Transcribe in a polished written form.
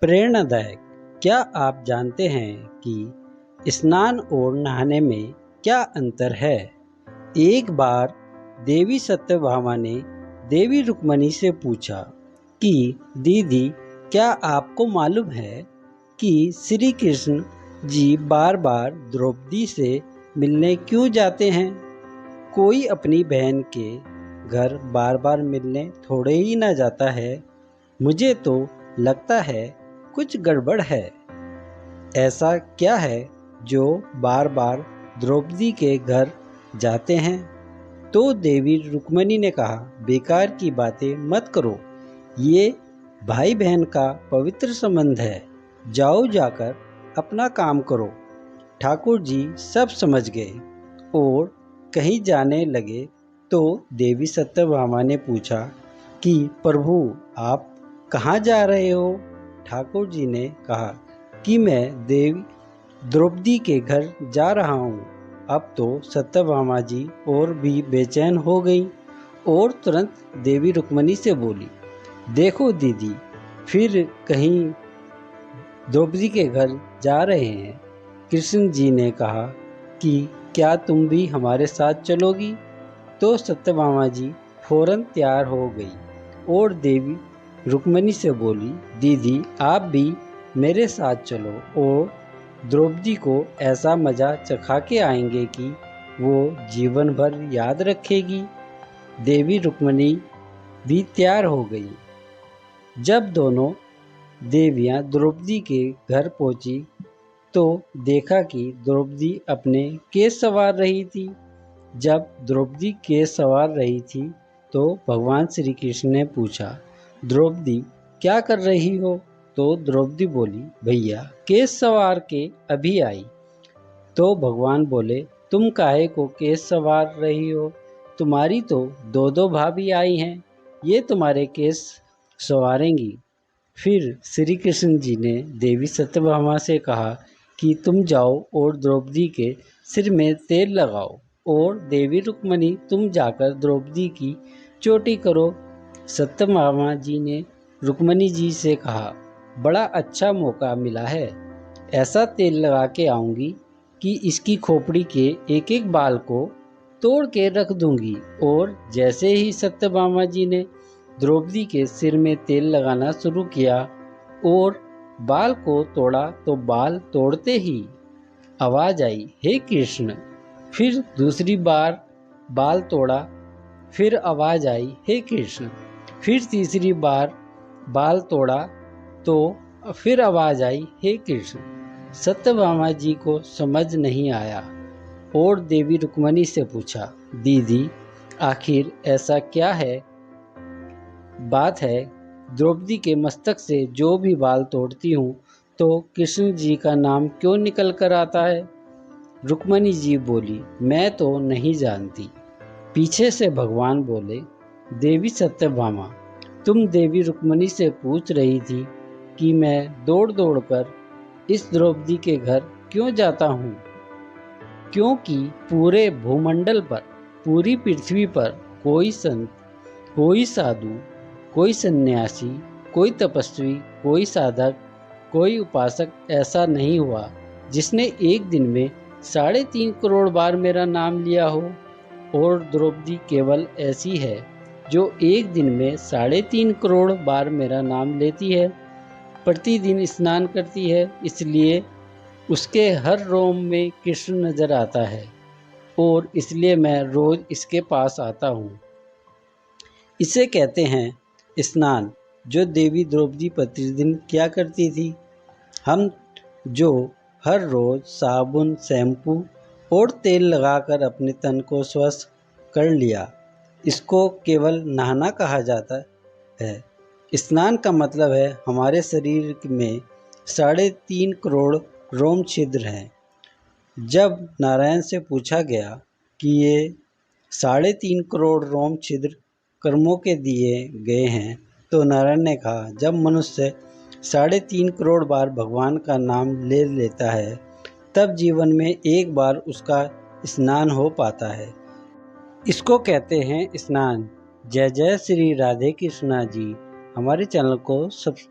प्रेरणादायक। क्या आप जानते हैं कि स्नान और नहाने में क्या अंतर है? एक बार देवी सत्यभामा ने देवी रुक्मणी से पूछा कि दीदी, क्या आपको मालूम है कि श्री कृष्ण जी बार बार द्रौपदी से मिलने क्यों जाते हैं? कोई अपनी बहन के घर बार बार मिलने थोड़े ही ना जाता है। मुझे तो लगता है कुछ गड़बड़ है। ऐसा क्या है जो बार बार द्रौपदी के घर जाते हैं? तो देवी रुक्मणी ने कहा, बेकार की बातें मत करो, ये भाई बहन का पवित्र संबंध है। जाओ, जाकर अपना काम करो। ठाकुर जी सब समझ गए और कहीं जाने लगे तो देवी सत्यभामा ने पूछा कि प्रभु, आप कहाँ जा रहे हो? ठाकुर जी ने कहा कि मैं देवी द्रौपदी के घर जा रहा हूँ। अब तो सत्यभामा जी और भी बेचैन हो गई और तुरंत देवी रुक्मणी से बोली, देखो दीदी, फिर कहीं द्रौपदी के घर जा रहे हैं। कृष्ण जी ने कहा कि क्या तुम भी हमारे साथ चलोगी? तो सत्यभामा जी फौरन तैयार हो गई और देवी रुक्मणी से बोली, दीदी, आप भी मेरे साथ चलो और द्रौपदी को ऐसा मज़ा चखा के आएंगे कि वो जीवन भर याद रखेगी। देवी रुक्मणी भी तैयार हो गई। जब दोनों देवियाँ द्रौपदी के घर पहुँची तो देखा कि द्रौपदी अपने केस संवार रही थी। जब द्रौपदी केस संवार रही थी तो भगवान श्री कृष्ण ने पूछा, द्रौपदी, क्या कर रही हो? तो द्रौपदी बोली, भैया, केस संवार के अभी आई। तो भगवान बोले, तुम काहे को केस संवार रही हो? तुम्हारी तो दो दो भाभी आई हैं, ये तुम्हारे केस संवारेंगी। फिर श्री कृष्ण जी ने देवी सत्यभामा से कहा कि तुम जाओ और द्रौपदी के सिर में तेल लगाओ, और देवी रुक्मणी, तुम जाकर द्रौपदी की चोटी करो। सत्यभामा जी ने रुक्मणी जी से कहा, बड़ा अच्छा मौका मिला है, ऐसा तेल लगा के आऊँगी कि इसकी खोपड़ी के एक एक बाल को तोड़ के रख दूंगी। और जैसे ही सत्यभामा जी ने द्रौपदी के सिर में तेल लगाना शुरू किया और बाल को तोड़ा तो बाल तोड़ते ही आवाज आई, हे कृष्ण। फिर दूसरी बार बाल तोड़ा, फिर आवाज आई, हे कृष्ण। फिर तीसरी बार बाल तोड़ा तो फिर आवाज आई, हे कृष्ण। सत्यभामा जी को समझ नहीं आया और देवी रुक्मणी से पूछा, दीदी, आखिर ऐसा क्या है बात है? द्रौपदी के मस्तक से जो भी बाल तोड़ती हूँ तो कृष्ण जी का नाम क्यों निकल कर आता है? रुक्मणी जी बोली, मैं तो नहीं जानती। पीछे से भगवान बोले, देवी सत्यभामा, तुम देवी रुक्मणी से पूछ रही थी कि मैं दौड़ दौड़ कर इस द्रौपदी के घर क्यों जाता हूँ? क्योंकि पूरे भूमंडल पर, पूरी पृथ्वी पर कोई संत, कोई साधु, कोई सन्यासी, कोई तपस्वी, कोई साधक, कोई उपासक ऐसा नहीं हुआ जिसने एक दिन में 3.5 करोड़ बार मेरा नाम लिया हो। और द्रौपदी केवल ऐसी है जो एक दिन में 3.5 करोड़ बार मेरा नाम लेती है, प्रतिदिन स्नान करती है, इसलिए उसके हर रोम में कृष्ण नजर आता है और इसलिए मैं रोज इसके पास आता हूँ। इसे कहते हैं स्नान। जो देवी द्रौपदी प्रतिदिन क्या करती थी, हम जो हर रोज साबुन, शैम्पू और तेल लगाकर अपने तन को स्वच्छ कर लिया, इसको केवल नहाना कहा जाता है। स्नान का मतलब है हमारे शरीर में 3.5 करोड़ रोम छिद्र हैं। जब नारायण से पूछा गया कि ये 3.5 करोड़ रोम छिद्र कर्मों के दिए गए हैं, तो नारायण ने कहा, जब मनुष्य 3.5 करोड़ बार भगवान का नाम ले लेता है तब जीवन में एक बार उसका स्नान हो पाता है। इसको कहते हैं स्नान। जय जय श्री राधे कृष्णा जी। हमारे चैनल को सब्सक्राइब